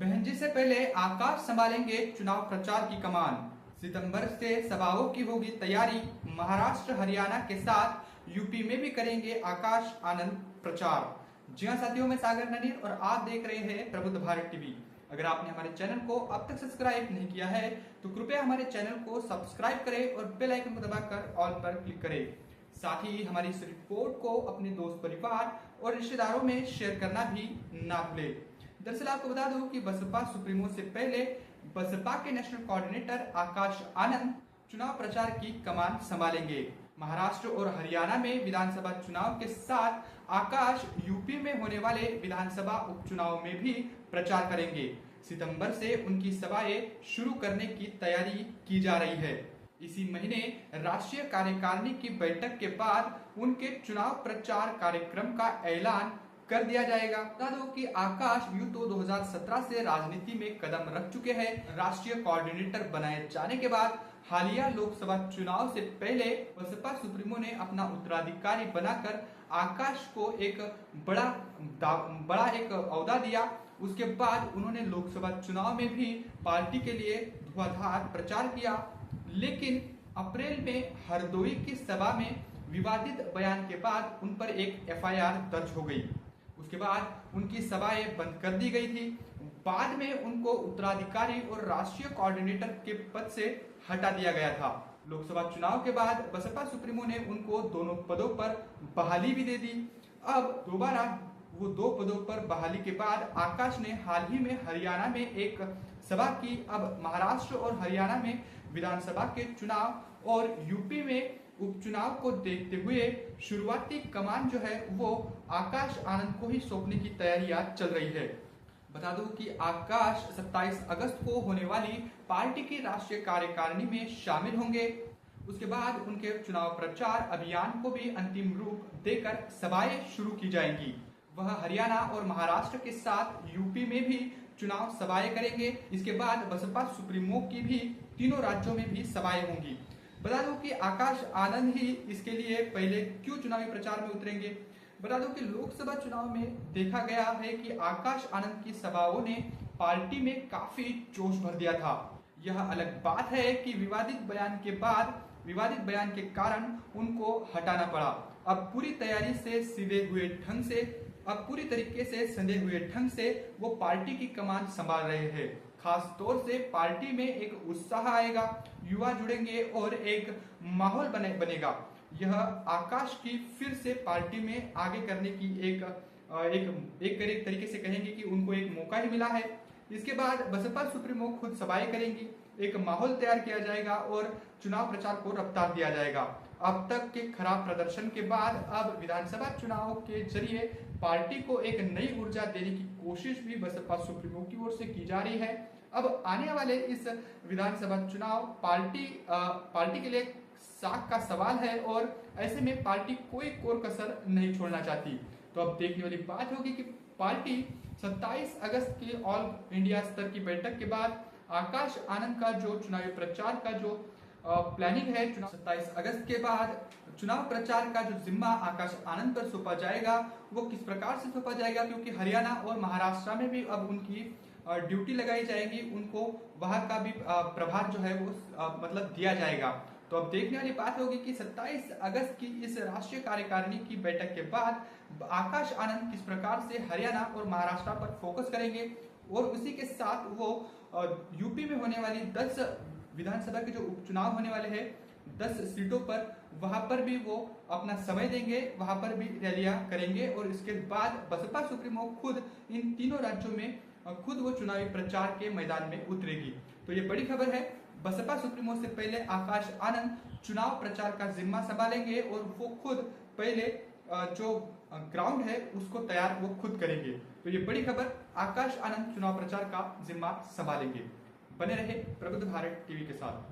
बहनजी से पहले आकाश संभालेंगे चुनाव प्रचार की कमान। सितंबर से सभाओं की होगी तैयारी। महाराष्ट्र हरियाणा के साथ यूपी में भी करेंगे आकाश आनंद प्रचार। जी हाँ साथियों, मैं सागर ननीर और आप देख रहे हैं प्रबुद्ध भारत टीवी। अगर आपने हमारे चैनल को अब तक सब्सक्राइब नहीं किया है तो कृपया हमारे चैनल को सब्सक्राइब करें और बेल आइकन को दबाकर ऑल पर क्लिक करें। साथ ही हमारी इस रिपोर्ट को अपने दोस्त, परिवार और रिश्तेदारों में शेयर करना भी ना भूलें। दरअसल आपको बता दूं कि बसपा सुप्रीमो से पहले बसपा के नेशनल कोऑर्डिनेटर आकाश आनंद चुनाव प्रचार की कमान संभालेंगे। महाराष्ट्र और हरियाणा में विधानसभा चुनाव के साथ आकाश यूपी में होने वाले विधानसभा उपचुनाव में भी प्रचार करेंगे। सितंबर से उनकी सभाएं शुरू करने की तैयारी की जा रही है। इसी महीने राष्ट्रीय कार्यकारिणी की बैठक के बाद उनके चुनाव प्रचार कार्यक्रम का ऐलान कर दिया जाएगा। बता दो कि आकाश यूं तो 2017 से राजनीति में कदम रख चुके हैं। राष्ट्रीय कोऑर्डिनेटर बनाए जाने के बाद हालिया लोकसभा चुनाव से पहले बसपा सुप्रीमो ने अपना उत्तराधिकारी बनाकर आकाश को एक बड़ा एक ओहदा दिया। उसके बाद उन्होंने लोकसभा चुनाव में भी पार्टी के लिए धुआंधार प्रचार किया, लेकिन अप्रैल में हरदोई की सभा में विवादित बयान के बाद उन पर एक एफआईआर दर्ज हो गई। उसके बाद उनकी सभाएं बंद कर दी गई थी। बाद में उनको उत्तराधिकारी और राष्ट्रीय कोऑर्डिनेटर के पद से हटा दिया गया था। लोकसभा चुनाव के बाद बसपा सुप्रीमो ने उनको दोनों पदों पर बहाली भी दे दी। अब दोबारा वो दो पदों पर बहाली के बाद आकाश ने हाल ही में हरियाणा में एक सभा की। अब महाराष्ट्र और हरियाणा में विधानसभा के चुनाव और यूपी में उपचुनाव को देखते हुए शुरुआती कमान जो है वो आकाश आनंद को ही सौंपने की तैयारियां चल रही है। बता दूं कि आकाश 27 अगस्त को होने वाली पार्टी की राष्ट्रीय कार्यकारिणी में शामिल होंगे। उसके बाद उनके चुनाव प्रचार अभियान को भी अंतिम रूप देकर सभाएं शुरू की जाएंगी। वह हरियाणा और महाराष्ट्र के साथ यूपी में भी चुनाव सभाएं करेंगे। इसके बाद बसपा सुप्रीमो की भी तीनों राज्यों में भी सभाएं होंगी। बता दूं कि आकाश आनंद ही इसके लिए पहले क्यों चुनावी प्रचार में उतरेंगे। बता दूं कि लोकसभा चुनाव में देखा गया है कि आकाश आनंद की सभाओं ने पार्टी में काफी जोश भर दिया था। यह अलग बात है कि विवादित बयान के कारण उनको हटाना पड़ा। अब पूरी तरीके से संधे हुए ढंग से वो पार्टी की कमान संभाल रहे हैं। खास तौर से पार्टी में एक उत्साह आएगा, युवा जुड़ेंगे और एक माहौल बनेगा। यह आकाश की फिर से पार्टी में आगे करने की एक तरीके से कहेंगे कि उनको एक मौका ही मिला है। इसके बाद बसपा सुप्रीमो खुद सभाएं करेंगी, एक माहौल तैयार किया जाएगा और चुनाव प्रचार को रफ्तार दिया जाएगा। अब तक के खराब प्रदर्शन के बाद अब विधानसभा चुनाव के जरिए पार्टी को एक नई ऊर्जा देने की कोशिश भी बसपा सुप्रीमो की ओर से की जा रही है। अब आने वाले इस विधानसभा चुनाव पार्टी के लिए साख का सवाल है और ऐसे में पार्टी कोई कोर कसर नहीं छोड़ना चाहती। तो अब देखने वाली बात होगी कि पार्टी 27 अगस्त की ऑल इंडिया स्तर की बैठक के बाद आकाश आनंद का जो चुनावी प्रचार का जो प्लानिंग है, 27 अगस्त के बाद चुनाव प्रचार का जो जिम्मा आकाश आनंद पर सौंपा जाएगा वो किस प्रकार से सौंपा जाएगा, क्योंकि हरियाणा और महाराष्ट्र में भी अब उनकी ड्यूटी लगाई जाएगी। उनको वहां का भी प्रभार जो है वो मतलब दिया जाएगा। तो अब देखने वाली बात होगी कि 27 अगस्त की इस राष्ट्रीय कार्यकारिणी की बैठक के बाद आकाश आनंद किस प्रकार से हरियाणा और महाराष्ट्र पर फोकस करेंगे और उसी के साथ वो यूपी में होने वाली 10 विधानसभा के जो उपचुनाव होने वाले हैं 10 सीटों पर, वहां पर भी वो अपना समय देंगे, वहां पर भी रैलियां करेंगे और इसके बाद बसपा सुप्रीमो खुद इन तीनों राज्यों में खुद वो चुनावी प्रचार के मैदान में उतरेगी। तो ये बड़ी खबर है। बसपा सुप्रीमो से पहले आकाश आनंद चुनाव प्रचार का जिम्मा संभालेंगे और वो खुद पहले जो ग्राउंड है उसको तैयार वो खुद करेंगे। तो ये बड़ी खबर, आकाश आनंद चुनाव प्रचार का जिम्मा संभालेंगे। बने रहे प्रबुद्ध भारत टीवी के साथ।